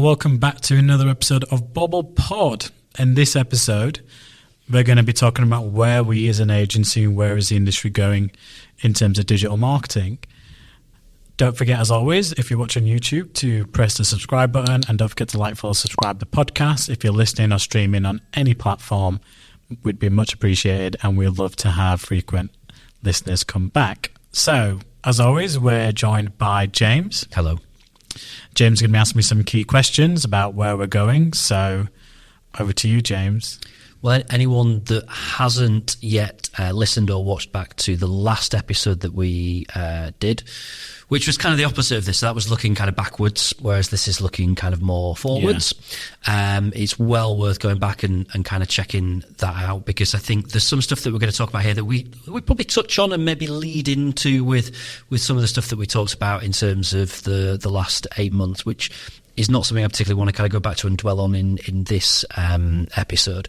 welcome back to another episode of Bobble Pod. In this episode, we're going to be talking about where we as an agency and where is the industry going in terms of digital marketing. Don't forget, as always, if you're watching YouTube, to press the subscribe button, and don't forget to like, follow, subscribe the podcast. If you're listening or streaming on any platform, we'd be much appreciated, and we'd love to have frequent listeners come back. So, as always, we're joined by James. Hello. James is going to be asking me some key questions about where we're going. So, over to you, James. Well, anyone that hasn't yet listened or watched back to the last episode that we did, which was kind of the opposite of this. So that was looking kind of backwards, whereas this is looking kind of more forwards. Yeah. It's well worth going back and kind of checking that out, because I think there's some stuff that we're going to talk about here that we probably touch on and maybe lead into with some of the stuff that we talked about in terms of the last 8 months, which is not something I particularly want to kind of go back to and dwell on in this episode.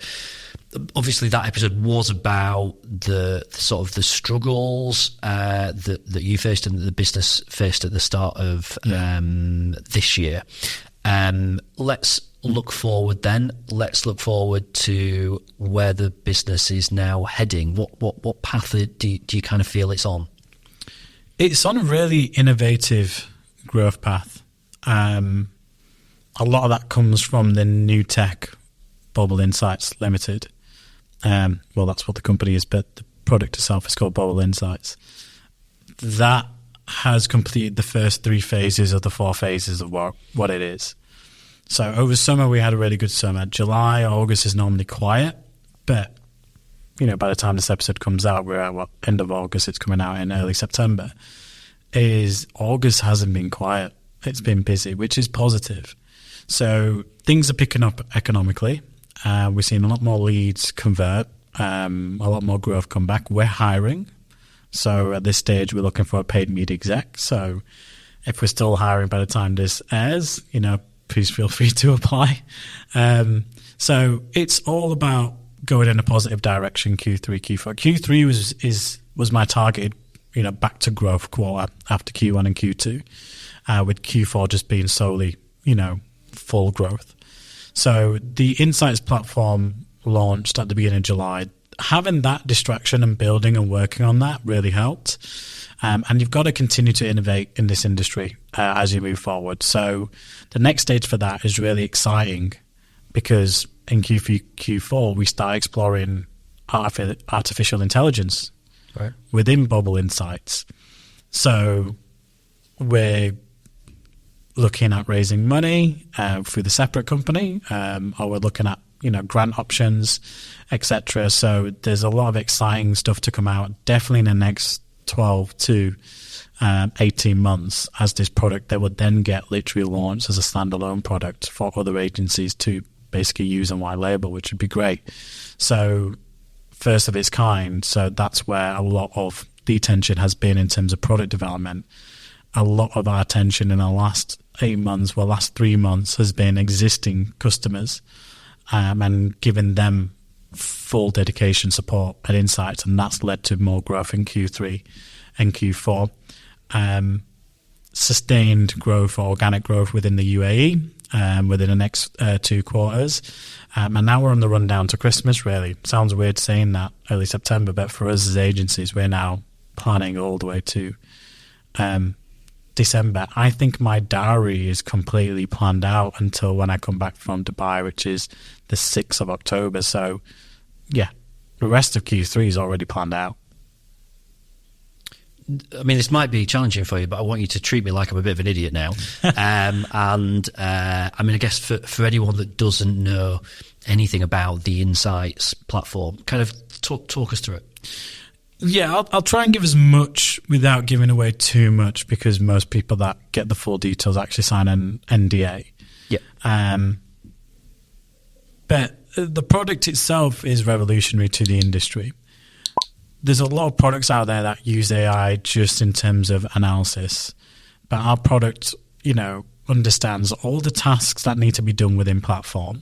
Obviously, that episode was about the sort of the struggles that you faced and that the business faced at the start of this year. Let's look forward then. Let's look forward to where the business is now heading. What path do you kind of feel it's on? It's on a really innovative growth path. A lot of that comes from the new tech Bobble Insights Limited. Well, that's what the company is, but the product itself is called Bobble Insights. That has completed the first 3 phases of the 4 phases of what it is. So over summer, we had a really good summer. July, August is normally quiet, but by the time this episode comes out, we're at end of August. It's coming out in early September. August hasn't been quiet. It's been busy, which is positive. So things are picking up economically. We're seeing a lot more leads convert, a lot more growth come back. We're hiring. So at this stage, we're looking for a paid media exec. So if we're still hiring by the time this airs, please feel free to apply. So it's all about going in a positive direction, Q3, Q4. Q3 was my target, back to growth quarter after Q1 and Q2, with Q4 just being solely, full growth. So the Insights platform launched at the beginning of July. Having that distraction and building and working on that really helped. And you've got to continue to innovate in this industry as you move forward. So the next stage for that is really exciting, because in Q3, Q4, we start exploring artificial intelligence within Bobble Insights. So we're looking at raising money through the separate company, or we're looking at grant options, etc. So there's a lot of exciting stuff to come out, definitely in the next 12 to 18 months, as this product that would then get literally launched as a standalone product for other agencies to basically use and white label, which would be great. So first of its kind. So that's where a lot of the attention has been in terms of product development. A lot of our attention in the last 8 months, last 3 months, has been existing customers and giving them full dedication, support and insights, and that's led to more growth in Q3 and Q4. Sustained growth, or organic growth within the UAE within the next 2 quarters. And now we're on the run down to Christmas, really. Sounds weird saying that early September, but for us as agencies, we're now planning all the way to December. I think my diary is completely planned out until when I come back from Dubai, which is the 6th of October. So, yeah, the rest of Q3 is already planned out. I mean, this might be challenging for you, but I want you to treat me like I'm a bit of an idiot now. I guess for anyone that doesn't know anything about the Insights platform, kind of talk us through it. Yeah, I'll try and give as much without giving away too much, because most people that get the full details actually sign an NDA. Yeah. But the product itself is revolutionary to the industry. There's a lot of products out there that use AI just in terms of analysis, but our product, understands all the tasks that need to be done within platform,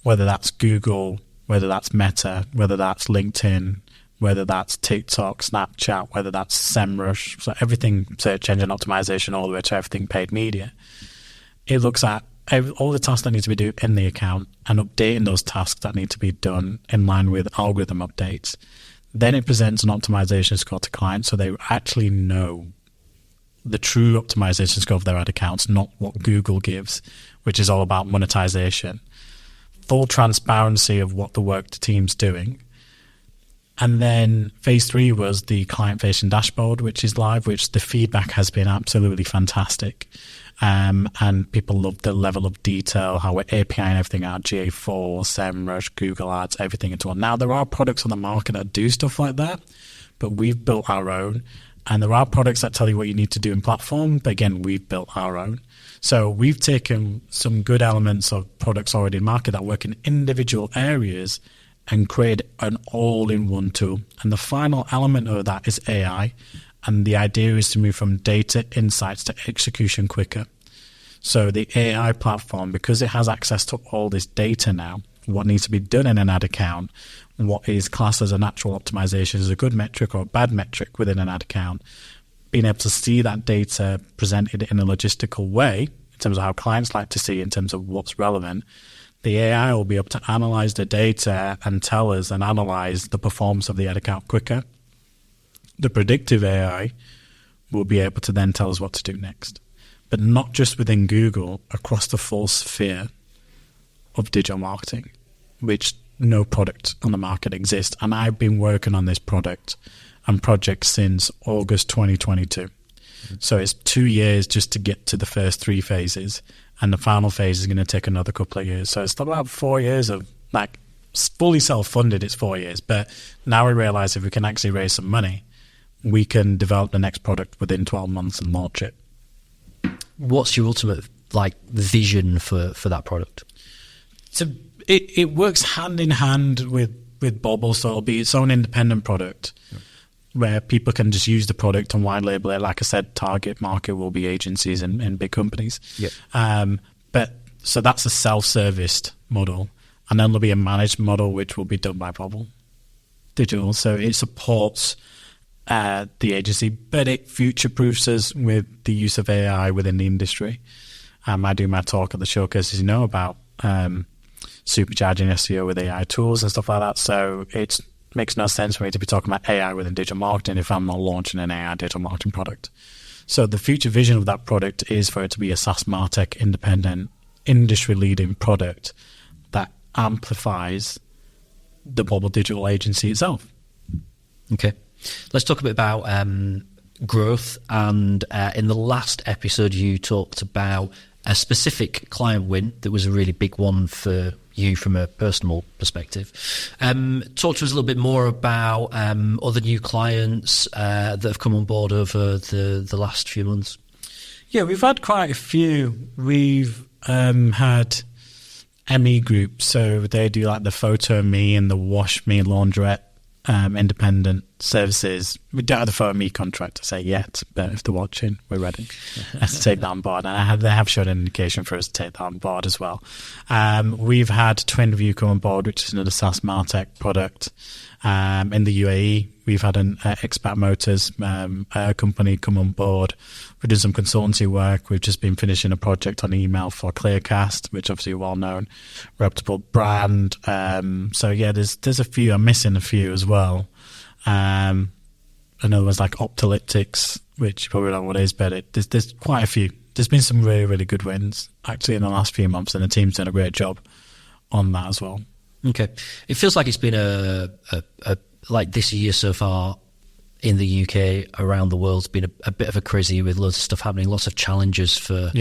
whether that's Google, whether that's Meta, whether that's LinkedIn, whether that's TikTok, Snapchat, whether that's SEMrush, so everything, search engine optimization, all the way to everything paid media. It looks at all the tasks that need to be done in the account and updating those tasks that need to be done in line with algorithm updates. Then it presents an optimization score to clients so they actually know the true optimization score of their ad accounts, not what Google gives, which is all about monetization. Full transparency of what the work the team's doing. And then phase 3 was the client-facing dashboard, which is live, which the feedback has been absolutely fantastic. And people love the level of detail, how we're APIing everything out, GA4, SEMrush, Google Ads, everything into one. Now, there are products on the market that do stuff like that, but we've built our own. And there are products that tell you what you need to do in platform, but again, we've built our own. So we've taken some good elements of products already in market that work in individual areas and create an all-in-one tool. And the final element of that is AI. And the idea is to move from data insights to execution quicker. So the AI platform, because it has access to all this data now, what needs to be done in an ad account, what is classed as a natural optimization is a good metric or a bad metric within an ad account, being able to see that data presented in a logistical way, in terms of how clients like to see, in terms of what's relevant, the AI will be able to analyze the data and tell us and analyze the performance of the ad account quicker. The predictive AI will be able to then tell us what to do next. But not just within Google, across the full sphere of digital marketing, which no product on the market exists. And I've been working on this product and project since August 2022. So it's 2 years just to get to the first 3 phases. And the final phase is going to take another couple of years. So it's about 4 years of like fully self-funded. It's 4 years. But now we realize if we can actually raise some money, we can develop the next product within 12 months and launch it. What's your ultimate vision for that product? So it works hand in hand with Bobble. So it'll be its own independent product. Yeah. Where people can just use the product and white label it. Like I said, target market will be agencies and big companies. Yeah. But so that's a self-serviced model. And then there'll be a managed model, which will be done by Bobble Digital. So it supports the agency, but it future-proofs us with the use of AI within the industry. I do my talk at the showcase, as you know, about supercharging SEO with AI tools and stuff like that. So it makes no sense for me to be talking about AI within digital marketing if I'm not launching an AI digital marketing product. So the future vision of that product is for it to be a SaaS MarTech independent, industry-leading product that amplifies the Bobble Digital agency itself. Okay. Let's talk a bit about growth. And in the last episode, you talked about a specific client win that was a really big one for you from a personal perspective. Talk to us a little bit more about other new clients that have come on board over the last few months. Yeah, we've had quite a few. We've had ME Group, so they do like the Photo Me and the Wash Me laundrette independent services. We don't have the Photo Me contract to say yet, but if they're watching, we're ready to take that on board. And they have shown an indication for us to take that on board as well. We've had TwinView come on board, which is another SaaS MarTech product. In the UAE, we've had an Expat Motors company come on board. We did some consultancy work. We've just been finishing a project on email for Clearcast, which obviously a well-known, reputable brand. So yeah, there's a few. I'm missing a few as well. Another one's like Optolytics, which you probably don't know what it is, but there's quite a few. There's been some really, really good wins actually in the last few months, and the team's done a great job on that as well. Okay. It feels like it's been a like this year so far in the UK, around the world, has been a bit of a crazy year with loads of stuff happening, lots of challenges for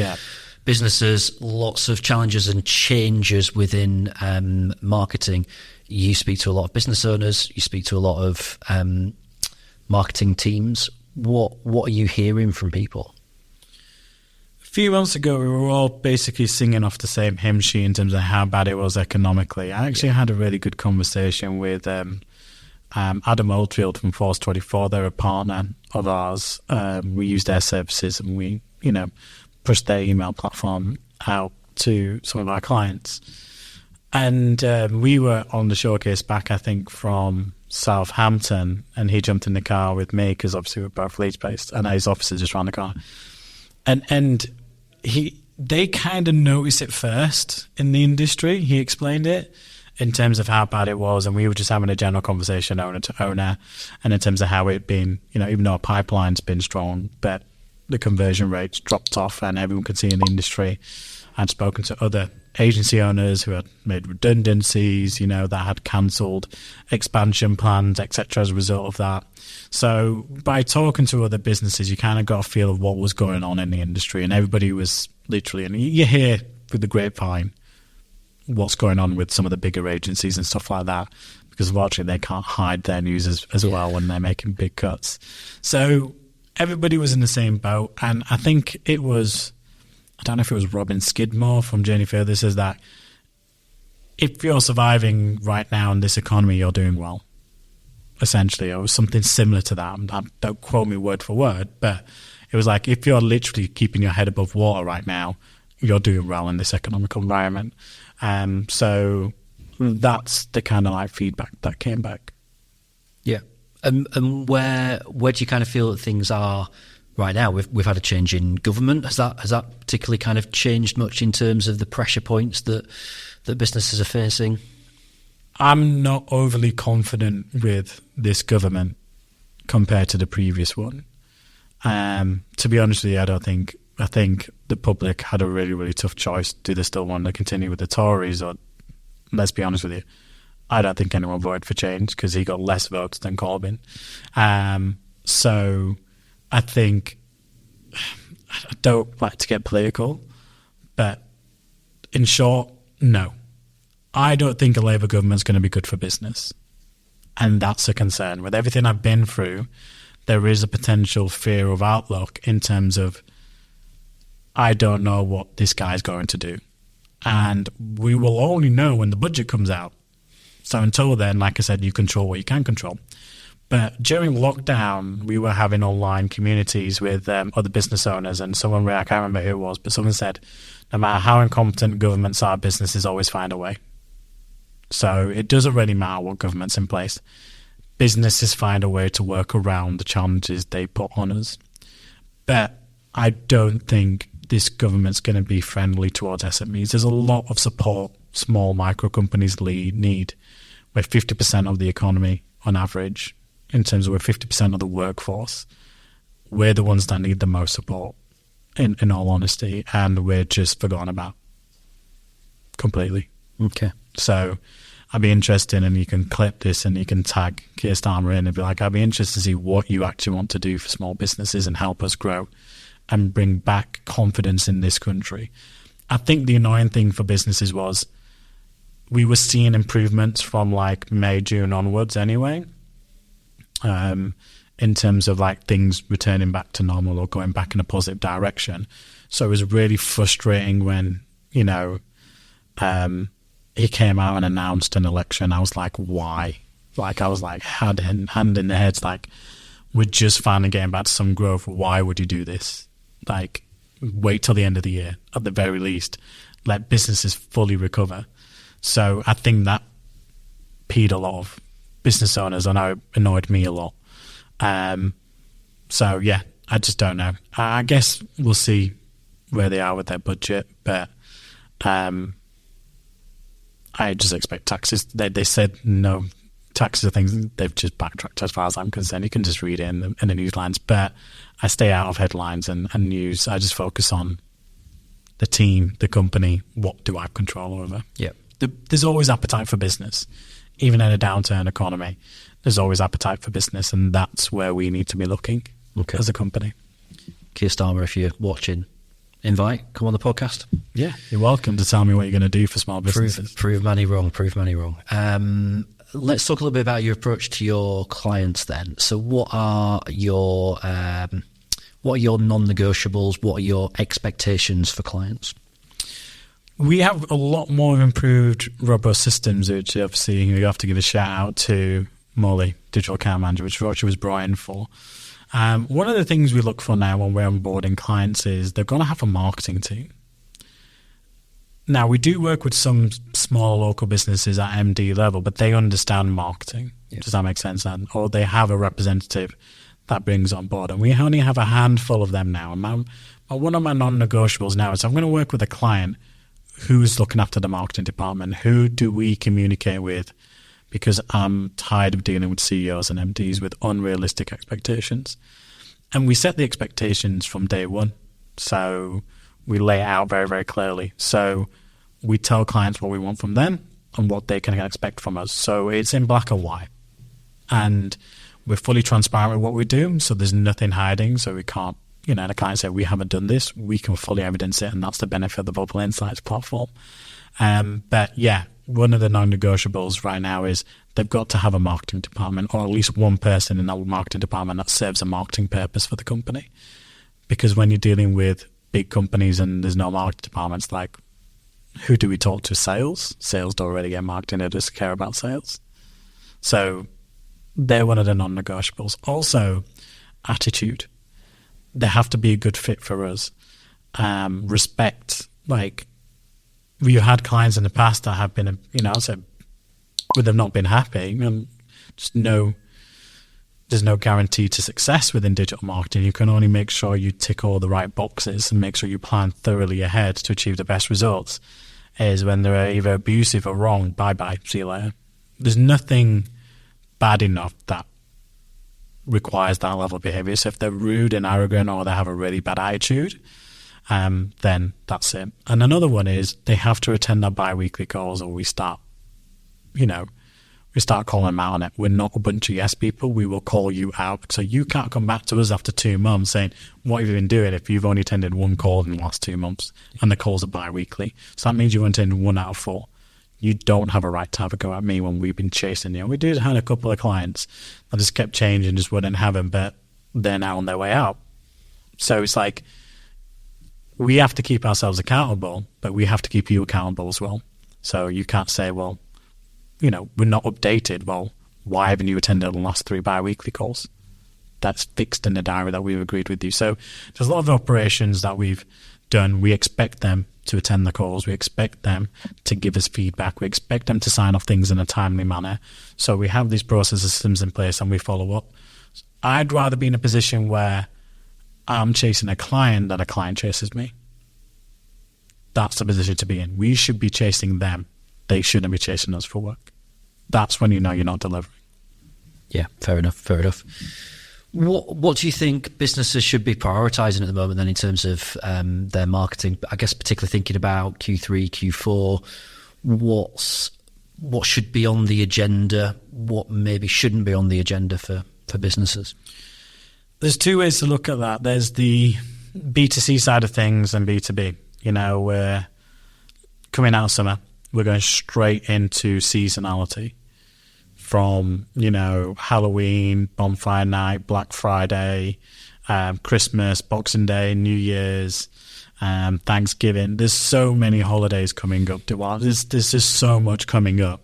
businesses, lots of challenges and changes within marketing. You speak to a lot of business owners, you speak to a lot of marketing teams. What are you hearing from people? A few months ago, we were all basically singing off the same hymn sheet in terms of how bad it was economically. I actually had a really good conversation with Adam Oldfield from Force24. They're a partner of ours. We use their services and we, push their email platform out to some of our clients. And we were on the showcase back, I think, from Southampton, and he jumped in the car with me because obviously we're both Leeds based, and his office is just around the corner. And they kind of noticed it first in the industry. He explained it in terms of how bad it was, and we were just having a general conversation owner to owner, and in terms of how it'd been, even though our pipeline's been strong, but the conversion rates dropped off, and everyone could see in the industry. I'd spoken to other agency owners who had made redundancies, that had cancelled expansion plans, etc. as a result of that. So by talking to other businesses, you kind of got a feel of what was going on in the industry, and everybody was literally, and you hear through the grapevine what's going on with some of the bigger agencies and stuff like that, because unfortunately they can't hide their news as well when they're making big cuts. So everybody was in the same boat, and I think it was, I don't know if it was Robin Skidmore from Journey Further, says that if you're surviving right now in this economy, you're doing well, essentially, or something similar to that. Don't quote me word for word, but it was like, if you're literally keeping your head above water right now, you're doing well in this economic environment. So that's the kind of like feedback that came back. Yeah. And where do you kind of feel that things are right now? We've had a change in government. Has that particularly kind of changed much in terms of the pressure points that businesses are facing? I'm not overly confident with this government compared to the previous one. To be honest with you, I think the public had a really, really tough choice. Do they still want to continue with the Tories? Or, let's be honest with you, I don't think anyone voted for change because he got less votes than Corbyn. So I think, I don't like to get political, but in short, no. I don't think a Labour government's going to be good for business. And that's a concern. With everything I've been through, there is a potential fear of outlook in terms of, I don't know what this guy's going to do. And we will only know when the budget comes out. So until then, like I said, you control what you can control. But during lockdown, we were having online communities with other business owners, and someone, I can't remember who it was, but someone said, no matter how incompetent governments are, businesses always find a way. So it doesn't really matter what government's in place. Businesses find a way to work around the challenges they put on us. But I don't think this government's going to be friendly towards SMEs. There's a lot of support small micro companies need. We're 50% of the economy on average, in terms of we're 50% of the workforce. We're the ones that need the most support, in all honesty, and we're just forgotten about completely. Okay. So I'd be interested, and you can clip this and you can tag Keir Starmer in and be like, I'd be interested to see what you actually want to do for small businesses and help us grow and bring back confidence in this country. I think the annoying thing for businesses was we were seeing improvements from like May, June onwards anyway, in terms of like things returning back to normal or going back in a positive direction. So it was really frustrating when, he came out and announced an election. I was like, why? Like, I was like, hand in the head, like, we're just finally getting back to some growth. Why would you do this? Like, wait till the end of the year, at the very least. Let businesses fully recover. So I think that peed a lot of business owners. I know it annoyed me a lot. So, yeah, I just don't know. I guess we'll see where they are with their budget, but I just expect taxes. They said no, taxes are things, they've just backtracked as far as I'm concerned. You can just read it in the news lines, but I stay out of headlines and news. I just focus on the team, the company, what do I have control over. Yeah. There's always appetite for business. Even in a downturn economy, there's always appetite for business, and that's where we need to be looking as a company. Keir Starmer, if you're watching, come on the podcast. Yeah, you're welcome to tell me what you're going to do for small businesses. Prove many wrong. Let's talk a little bit about your approach to your clients then. So what are your non-negotiables? What are your expectations for clients? We have a lot more improved robust systems, which obviously you have to give a shout out to Molly, Digital Account Manager, which Roger was brought in for. One of the things we look for now when we're onboarding clients is they're going to have a marketing team. Now, we do work with some small local businesses at MD level, but they understand marketing. Yeah. Does that make sense? Or they have a representative that brings on board. And we only have a handful of them now. And one of my non-negotiables now is I'm going to work with a client who's looking after the marketing department. Who do we communicate with? Because I'm tired of dealing with CEOs and MDs with unrealistic expectations. And we set the expectations from day one. So we lay it out very, very clearly. So we tell clients what we want from them and what they can expect from us. So it's in black and white. And we're fully transparent with what we do. So there's nothing hiding. So we can't, the client say, we haven't done this. We can fully evidence it. And that's the benefit of the Bobble Insights platform. But yeah, one of the non-negotiables right now is they've got to have a marketing department, or at least one person in that marketing department that serves a marketing purpose for the company. Because when you're dealing with big companies and there's no marketing departments, like, who do we talk to? Sales? Sales don't really get marketing, they just care about sales. So they're one of the non-negotiables. Also, attitude. They have to be a good fit for us. Respect, like, we've had clients in the past that have been, would have not been happy. There's no guarantee to success within digital marketing. You can only make sure you tick all the right boxes and make sure you plan thoroughly ahead to achieve the best results. Is when they're either abusive or wrong, bye-bye, see you later. There's nothing bad enough that requires that level of behavior. So if they're rude and arrogant or they have a really bad attitude, then that's it. And another one is they have to attend our bi-weekly calls, or we start calling them out on it. We're not a bunch of yes people. We will call you out. So you can't come back to us after 2 months saying, what have you been doing if you've only attended one call in the last 2 months and the calls are bi-weekly? So that means you attended 1 out of 4. You don't have a right to have a go at me when we've been chasing you. We did have a couple of clients that just kept changing, just wouldn't have them, but they're now on their way out. So it's like, we have to keep ourselves accountable, but we have to keep you accountable as well. So you can't say, well, we're not updated. Well, why haven't you attended the last 3 bi-weekly calls? That's fixed in the diary that we've agreed with you. So there's a lot of operations that we've done. We expect them to attend the calls. We expect them to give us feedback. We expect them to sign off things in a timely manner. So we have these process systems in place and we follow up. I'd rather be in a position where I'm chasing a client than a client chases me. That's the position to be in. We should be chasing them. They shouldn't be chasing us for work. That's when you know you're not delivering. Yeah, fair enough. What do you think businesses should be prioritising at the moment then in terms of their marketing? I guess particularly thinking about Q3, Q4, what should be on the agenda, what maybe shouldn't be on the agenda for businesses? There's 2 ways to look at that. There's the B2C side of things and B2B. We're coming out of summer. We're going straight into seasonality from, Halloween, Bonfire Night, Black Friday, Christmas, Boxing Day, New Year's, Thanksgiving. There's so many holidays coming up. There's just so much coming up.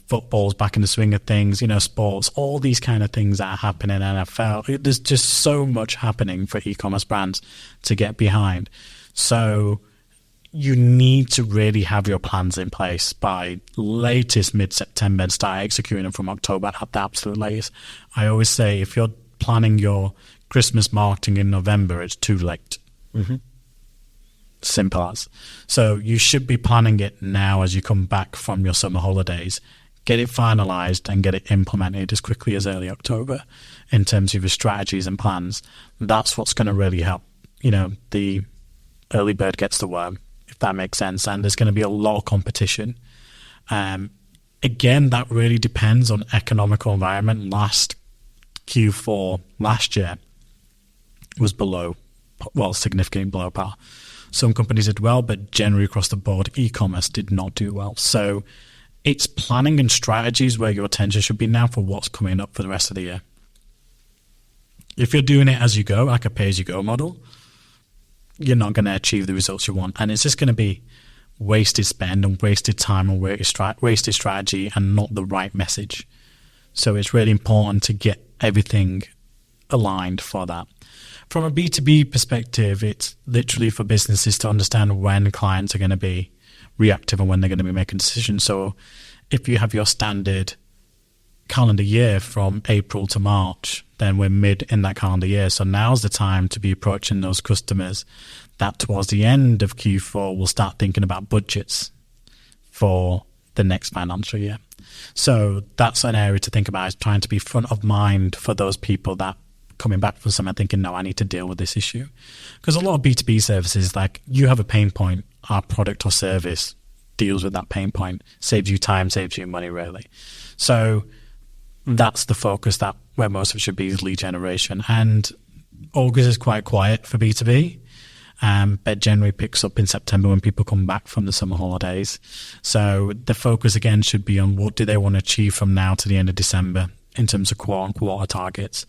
Football's back in the swing of things, sports, all these kind of things that are happening in NFL. There's just so much happening for e-commerce brands to get behind. So you need to really have your plans in place by latest mid-September and start executing them from October at the absolute latest. I always say if you're planning your Christmas marketing in November, it's too late. Mm-hmm. Simple as. So you should be planning it now as you come back from your summer holidays. Get it finalized and get it implemented as quickly as early October in terms of your strategies and plans. That's what's going to really help. The early bird gets the worm, if that makes sense. And there's going to be a lot of competition. Again, that really depends on economical environment. Last Q4 last year was significantly below par. Some companies did well, but generally across the board, e-commerce did not do well. So it's planning and strategies where your attention should be now for what's coming up for the rest of the year. If you're doing it as you go, like a pay-as-you-go model, you're not going to achieve the results you want. And it's just going to be wasted spend and wasted time and wasted strategy and not the right message. So it's really important to get everything aligned for that. From a B2B perspective, it's literally for businesses to understand when clients are going to be reactive and when they're going to be making decisions. So if you have your standard calendar year from April to March, then we're mid in that calendar year. So now's the time to be approaching those customers that towards the end of Q4 will start thinking about budgets for the next financial year. So that's an area to think about, is trying to be front of mind for those people that coming back from something thinking, no, I need to deal with this issue. Because a lot of B2B services, like you have a pain point, our product or service deals with that pain point, saves you time, saves you money, really. So that's the focus, that where most of it should be, is lead generation. And August is quite quiet for B2B. But January picks up in September when people come back from the summer holidays. So the focus again should be on what do they want to achieve from now to the end of December in terms of quarter-on-quarter targets.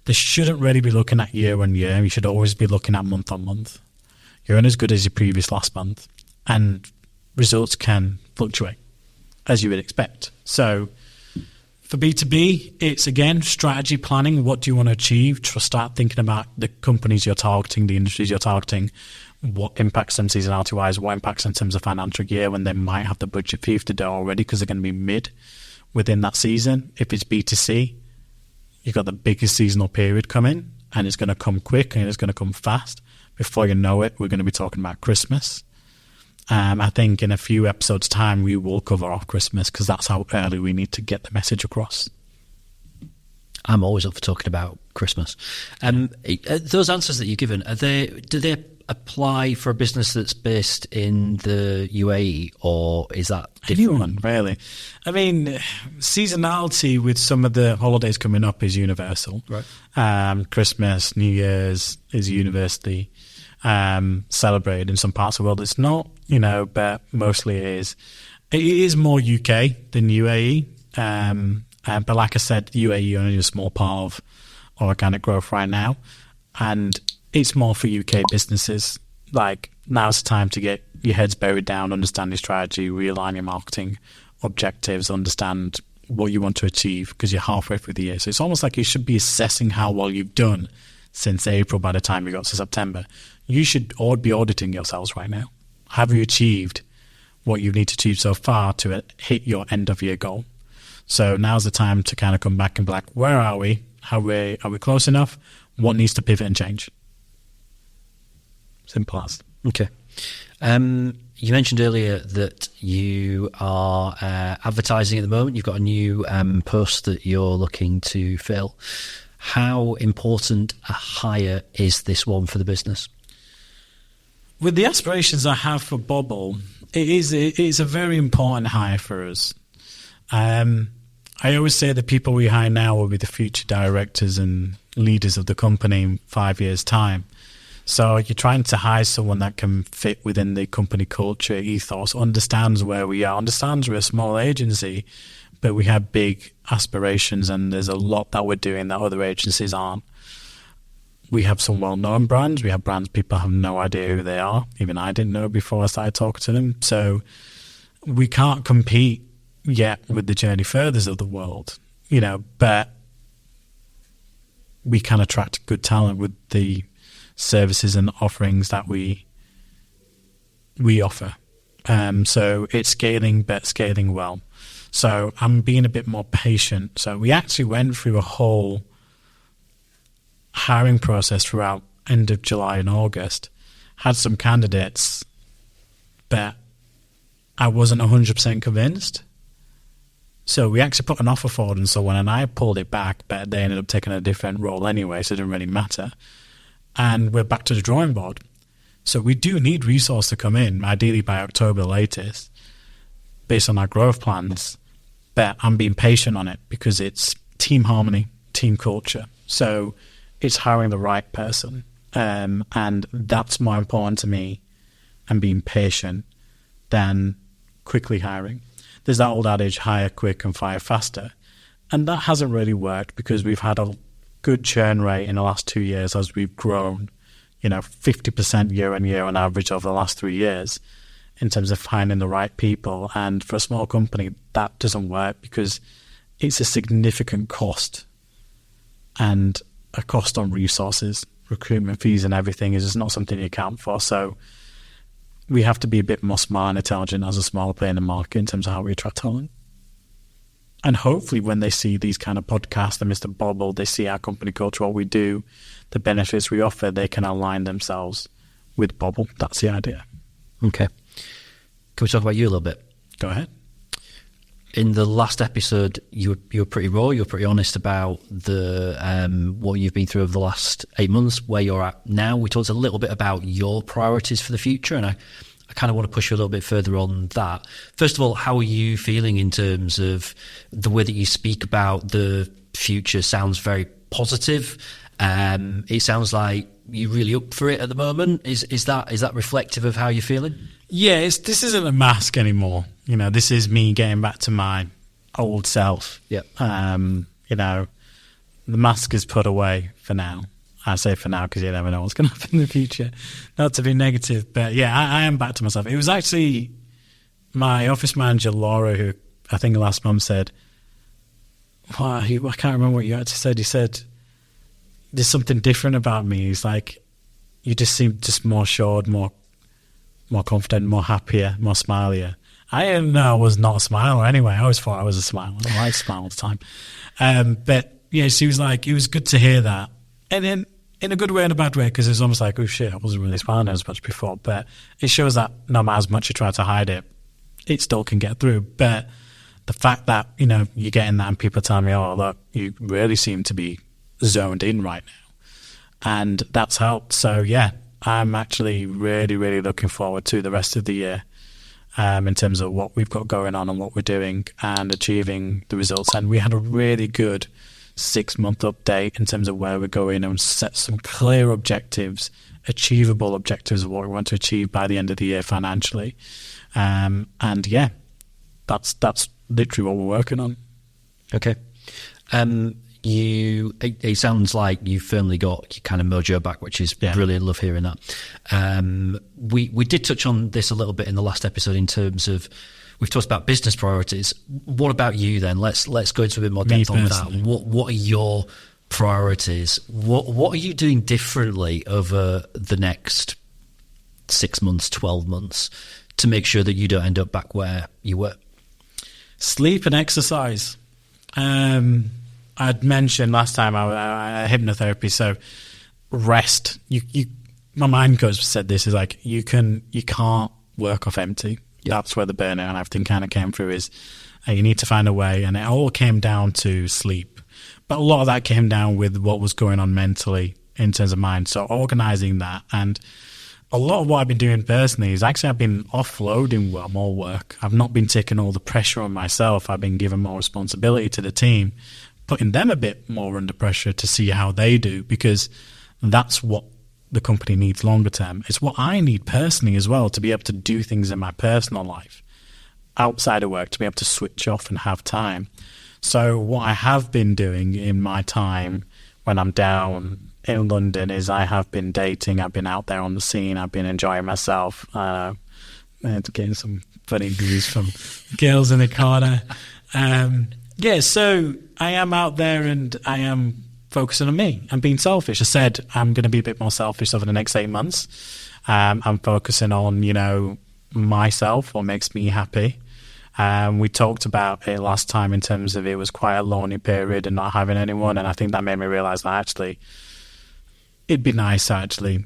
They shouldn't really be looking at year-on-year. You should always be looking at month-on-month. You're only as good as your previous last month, and results can fluctuate, as you would expect. So for B2B, it's again strategy planning. What do you want to achieve? Start thinking about the companies you're targeting, the industries you're targeting, what impacts them seasonality-wise, what impacts in terms of financial year when they might have the budget for you to do already because they're going to be mid within that season. If it's B2C, you've got the biggest seasonal period coming, and it's going to come quick and it's going to come fast. Before you know it, we're going to be talking about Christmas. I think in a few episodes' time, we will cover off Christmas because that's how early we need to get the message across. I'm always up for talking about Christmas. Those answers that you've given, do they apply for a business that's based in the UAE, or is that different? Anyone, really. I mean, seasonality with some of the holidays coming up is universal. Right. Christmas, New Year's is universally celebrated in some parts of the world. It's not, but mostly it is. It is more UK than UAE. But like I said, UAE only a small part of organic growth right now. And it's more for UK businesses. Like, now's the time to get your heads buried down, understand your strategy, realign your marketing objectives, understand what you want to achieve, because you're halfway through the year. So it's almost like you should be assessing how well you've done since April by the time you got to September. You should all be auditing yourselves right now. Have you achieved what you need to achieve so far to hit your end of year goal? So now's the time to kind of come back and be like, where are we? Are we close enough? What needs to pivot and change? Simple as. Okay. You mentioned earlier that you are advertising at the moment. You've got a new post that you're looking to fill. How important a hire is this one for the business? With the aspirations I have for Bobble, it is a very important hire for us. I always say the people we hire now will be the future directors and leaders of the company in 5 years' time. So you're trying to hire someone that can fit within the company culture, ethos, understands where we are, understands we're a small agency, but we have big aspirations, and there's a lot that we're doing that other agencies aren't. We have some well-known brands. We have brands people have no idea who they are. Even I didn't know before I started talking to them. So we can't compete yet with the Journey Furthers of the world, but we can attract good talent with the services and offerings that we offer. So it's scaling, but scaling well. So I'm being a bit more patient. So we actually went through a whole hiring process throughout end of July and August, had some candidates, but I wasn't 100% convinced. So we actually put an offer forward and so on, and I pulled it back, but they ended up taking a different role anyway, so it didn't really matter. And we're back to the drawing board. So we do need resource to come in, ideally by October latest, based on our growth plans. But I'm being patient on it because it's team harmony, team culture. So it's hiring the right person. And that's more important to me, and being patient, than quickly hiring. There's that old adage, hire quick and fire faster. And that hasn't really worked because we've had a good churn rate in the last 2 years as we've grown, 50% year on year on average over the last 3 years in terms of finding the right people. And for a small company, that doesn't work because it's a significant cost, and a cost on resources, recruitment fees and everything is just not something you account for. So we have to be a bit more smart and intelligent as a smaller player in the market in terms of how we attract talent. And hopefully when they see these kind of podcasts and Mr. Bobble, they see our company culture, what we do, the benefits we offer, they can align themselves with Bobble. That's the idea. Okay. Can we talk about you a little bit? Go ahead. In the last episode, you were pretty raw. You were pretty honest about the what you've been through over the last 8 months, where you're at now. We talked a little bit about your priorities for the future, and I kind of want to push you a little bit further on that. First of all, how are you feeling in terms of the way that you speak about the future? Sounds very positive. It sounds like you're really up for it at the moment. Is that reflective of how you're feeling? Yeah, this isn't a mask anymore. You know, this is me getting back to my old self. Yep. You know, the mask is put away for now. I say for now because you never know what's going to happen in the future. Not to be negative, but yeah, I am back to myself. It was actually my office manager, Laura, who I think last month said, I can't remember what you actually said. He said, there's something different about me. He's like, you just seem just more assured, more confident, more happier, more smilier. I didn't know I was not a smiler anyway. I always thought I was a smiler. I like to smile all the time. But yeah, she was like, it was good to hear that. And then in a good way and a bad way, because it was almost like, oh shit, I wasn't really smiling as much before. But it shows that no matter how much you try to hide it, it still can get through. But the fact that, you know, you're getting that and people tell me, oh, look, you really seem to be zoned in right now. And that's helped. So yeah, I'm actually really, really looking forward to the rest of the year in terms of what we've got going on and what we're doing and achieving the results. And we had a really good 6-month update in terms of where we're going and set some clear objectives, achievable objectives of what we want to achieve by the end of the year financially. And yeah, that's literally what we're working on. Okay. It sounds like you firmly got your kind of mojo back, which is brilliant. Love hearing that. We did touch on this a little bit in the last episode in terms of we've talked about business priorities. What about you then? Let's go into a bit more depth on that. What are your priorities? What are you doing differently over the next 6 months, 12 months to make sure that you don't end up back where you were? Sleep and exercise. I'd mentioned last time I hypnotherapy, so rest. My mind coach said this is like you can't work off empty. Yep. That's where the burnout and everything kind of came through is you need to find a way, and it all came down to sleep. But a lot of that came down with what was going on mentally in terms of mind. So organizing that, and a lot of what I've been doing personally is actually I've been offloading more work. I've not been taking all the pressure on myself. I've been giving more responsibility to the team, putting them a bit more under pressure to see how they do, because that's what the company needs longer term. It's what I need personally as well, to be able to do things in my personal life outside of work, to be able to switch off and have time. So what I have been doing in my time when I'm down in London is I have been dating. I've been out there on the scene. I've been enjoying myself. Getting some funny news from girls in the corner. Yeah, so I am out there and I am focusing on me. I'm being selfish. I said I'm going to be a bit more selfish over the next 8 months. I'm focusing on, myself, what makes me happy. We talked about it last time in terms of it was quite a lonely period and not having anyone. And I think that made me realize that actually it'd be nice to actually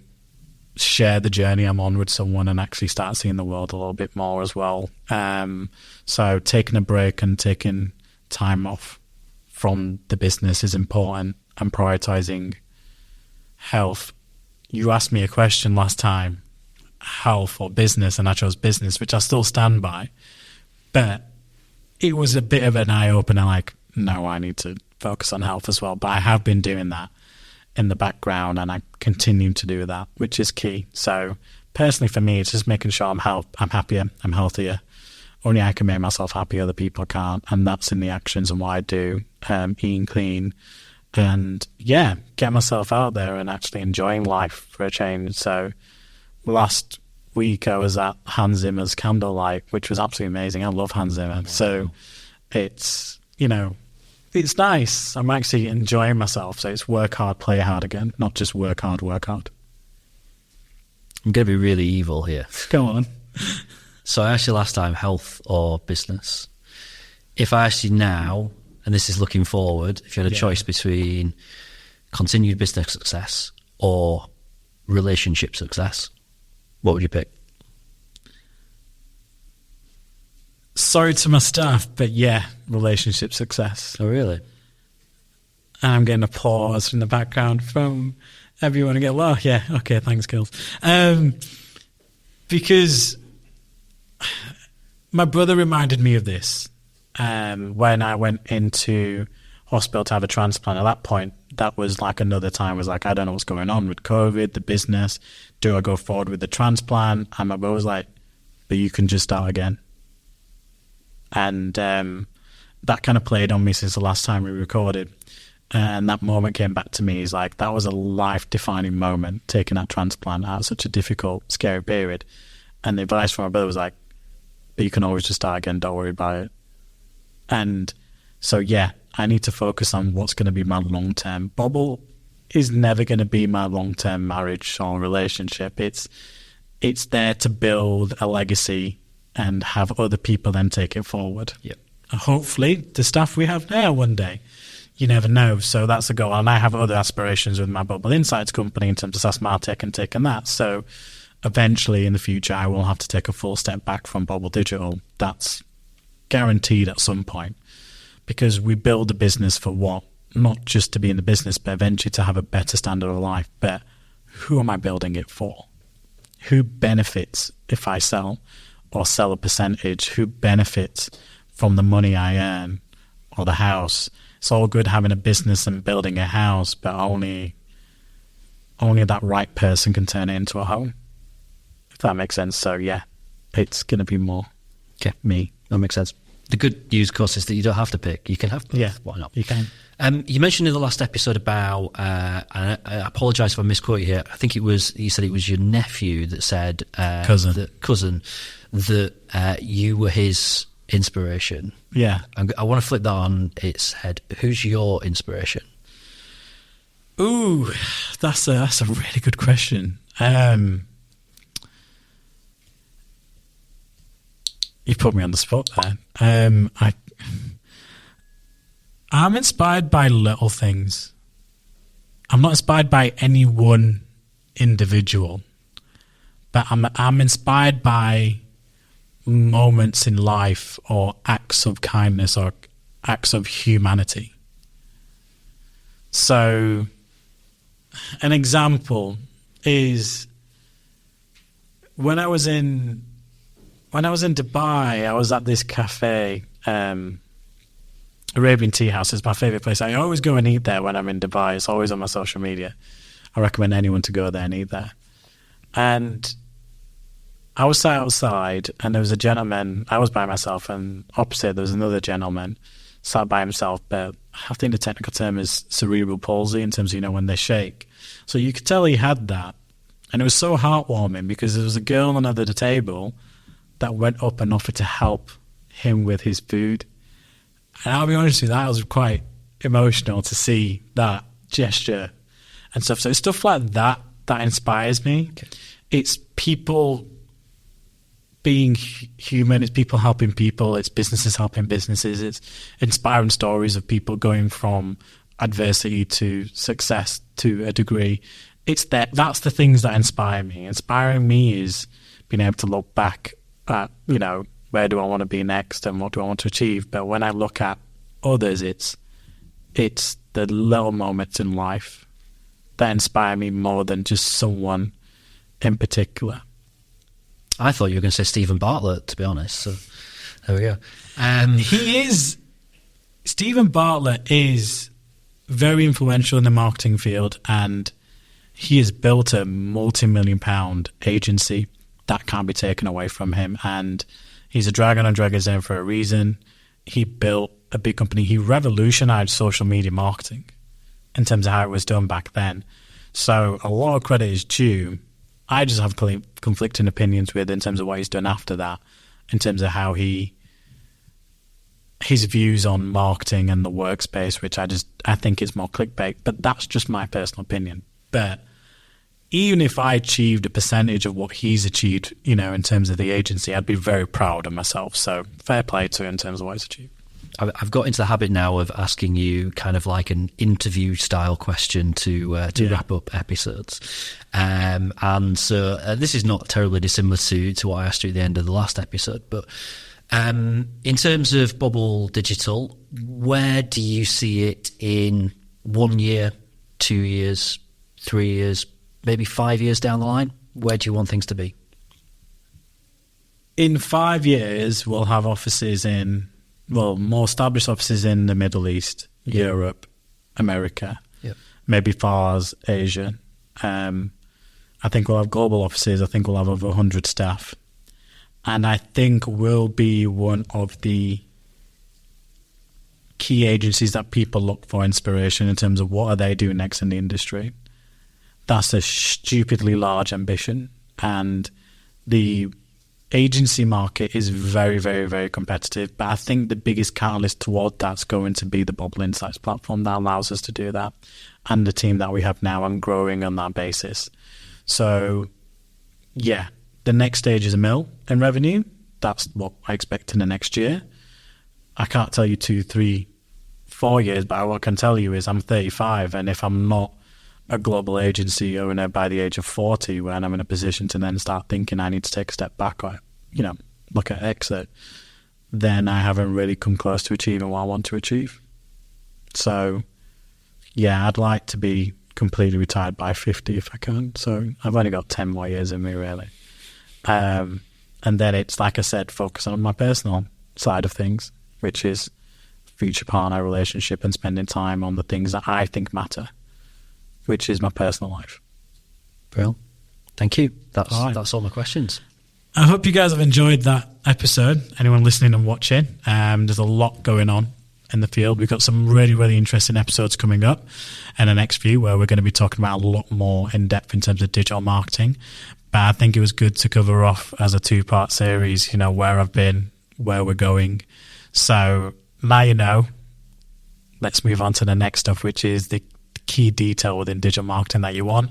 share the journey I'm on with someone and actually start seeing the world a little bit more as well. So taking a break and taking time off from the business is important, and prioritizing health. You asked me a question last time, health or business, and I chose business, which I still stand by. But it was a bit of an eye-opener, like, no, I need to focus on health as well. But I have been doing that in the background, and I continue to do that, which is key. So personally for me, it's just making sure I'm happier, I'm healthier. Only I can make myself happy, other people can't. And that's in the actions and what I do, eating clean. And yeah, get myself out there and actually enjoying life for a change. So last week I was at Hans Zimmer's Candlelight, which was absolutely amazing. I love Hans Zimmer. So it's, it's nice. I'm actually enjoying myself. So it's work hard, play hard again, not just work hard, work hard. I'm going to be really evil here. Go on. So I asked you last time, health or business. if I asked you now, and this is looking forward, if you had a choice between continued business success or relationship success, what would you pick? Sorry to my staff, but yeah, relationship success. Oh, really? And I'm getting applause in the background from everyone again. Well, yeah, okay, thanks, girls. Because my brother reminded me of this when I went into hospital to have a transplant. At that point, that was like another time. Was like, I don't know what's going on with COVID, the business. Do I go forward with the transplant? And my brother was like, but you can just start again. And that kind of played on me since the last time we recorded. And that moment came back to me. He's like, that was a life-defining moment, taking that transplant out of such a difficult, scary period. And the advice from my brother was like, but you can always just start again, don't worry about it. And so, yeah, I need to focus on what's going to be my long-term. Bobble is never going to be my long-term marriage or relationship. It's there to build a legacy and have other people then take it forward. Yep. And hopefully, the staff we have now one day. You never know. So that's a goal. And I have other aspirations with my Bobble Insights company in terms of SaaS MarTech and taking that. So eventually in the future, I will have to take a full step back from Bobble Digital. That's guaranteed at some point, because we build a business for what? Not just to be in the business, but eventually to have a better standard of life. But who am I building it for? Who benefits if I sell or sell a percentage? Who benefits from the money I earn or the house? It's all good having a business and building a house, but only that right person can turn it into a home, if that makes sense. So yeah, it's going to be more me. That makes sense. The good news, of course, is that you don't have to pick. You can have both. Yeah, why not? You can. You mentioned in the last episode about, and I apologise if I misquote you here, I think you said it was your nephew that said... Cousin. That you were his inspiration. Yeah. I want to flip that on its head. Who's your inspiration? Ooh, that's a really good question. You put me on the spot there. I'm inspired by little things. I'm not inspired by any one individual, but I'm inspired by moments in life or acts of kindness or acts of humanity. So an example is when I was in Dubai, I was at this cafe, Arabian Tea House is my favorite place. I always go and eat there when I'm in Dubai. It's always on my social media. I recommend anyone to go there and eat there. And I was sat outside, and there was a gentleman. I was by myself, and opposite there was another gentleman sat by himself. But I think the technical term is cerebral palsy in terms of, when they shake. So you could tell he had that. And it was so heartwarming because there was a girl under the table that went up and offered to help him with his food. And I'll be honest with you, that was quite emotional to see that gesture and stuff. So it's stuff like that inspires me. Okay. It's people being human, it's people helping people, it's businesses helping businesses, it's inspiring stories of people going from adversity to success to a degree. It's that's the things that inspire me. Inspiring me is being able to look back at, where do I want to be next and what do I want to achieve? But when I look at others, it's the little moments in life that inspire me more than just someone in particular. I thought you were going to say Stephen Bartlett, to be honest. So there we go. Stephen Bartlett is very influential in the marketing field, and he has built a multi-million-pound agency that can't be taken away from him. And he's a dragon on Dragon's Den for a reason. He built a big company. He revolutionized social media marketing in terms of how it was done back then. So a lot of credit is due. I just have conflicting opinions with in terms of what he's done after that, in terms of how his views on marketing and the workspace, which I think is more clickbait, but that's just my personal opinion. But even if I achieved a percentage of what he's achieved, in terms of the agency, I'd be very proud of myself. So fair play to him in terms of what he's achieved. I've got into the habit now of asking you kind of like an interview style question to wrap up episodes. And so this is not terribly dissimilar to what I asked you at the end of the last episode. But in terms of Bobble Digital, where do you see it in 1 year, 2 years, 3 years, maybe 5 years down the line? Where do you want things to be? In 5 years, we'll have offices more established offices in the Middle East, Europe, America, maybe far as Asia. I think we'll have global offices. I think we'll have over 100 staff. And I think we'll be one of the key agencies that people look for inspiration in terms of what are they doing next in the industry. That's a stupidly large ambition. And the agency market is very, very, very competitive. But I think the biggest catalyst toward that's going to be the Bobble Insights platform that allows us to do that, and the team that we have now and growing on that basis. So, yeah, the next stage is $1 million in revenue. That's what I expect in the next year. I can't tell you 2, 3, 4 years, but what I can tell you is I'm 35, and if I'm not a global agency owner by the age of 40, when I'm in a position to then start thinking I need to take a step back or, look at exit, then I haven't really come close to achieving what I want to achieve. So, yeah, I'd like to be completely retired by 50 if I can. So I've only got 10 more years in me, really. And then it's, like I said, focus on my personal side of things, which is future partner relationship and spending time on the things that I think matter, which is my personal life. Well, thank you. That's all my questions. I hope you guys have enjoyed that episode. Anyone listening and watching, there's a lot going on in the field. We've got some really, really interesting episodes coming up in the next few where we're going to be talking about a lot more in depth in terms of digital marketing. But I think it was good to cover off as a 2-part series, where I've been, where we're going. So now you know. Let's move on to the next stuff, which is the key detail within digital marketing that you want.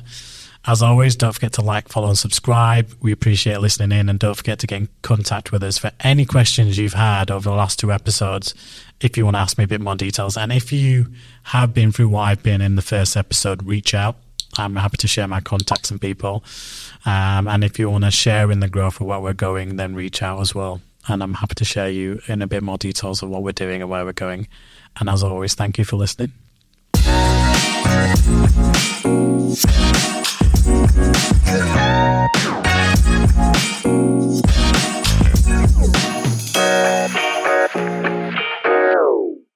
As always, don't forget to like, follow, and subscribe. We appreciate listening in, and don't forget to get in contact with us for any questions you've had over the last 2 episodes if you want to ask me a bit more details. And if you have been through what I've been in the first episode, reach out. I'm happy to share my contacts and people. And if you want to share in the growth of where we're going, then reach out as well. And I'm happy to share you in a bit more details of what we're doing and where we're going. And as always, thank you for listening.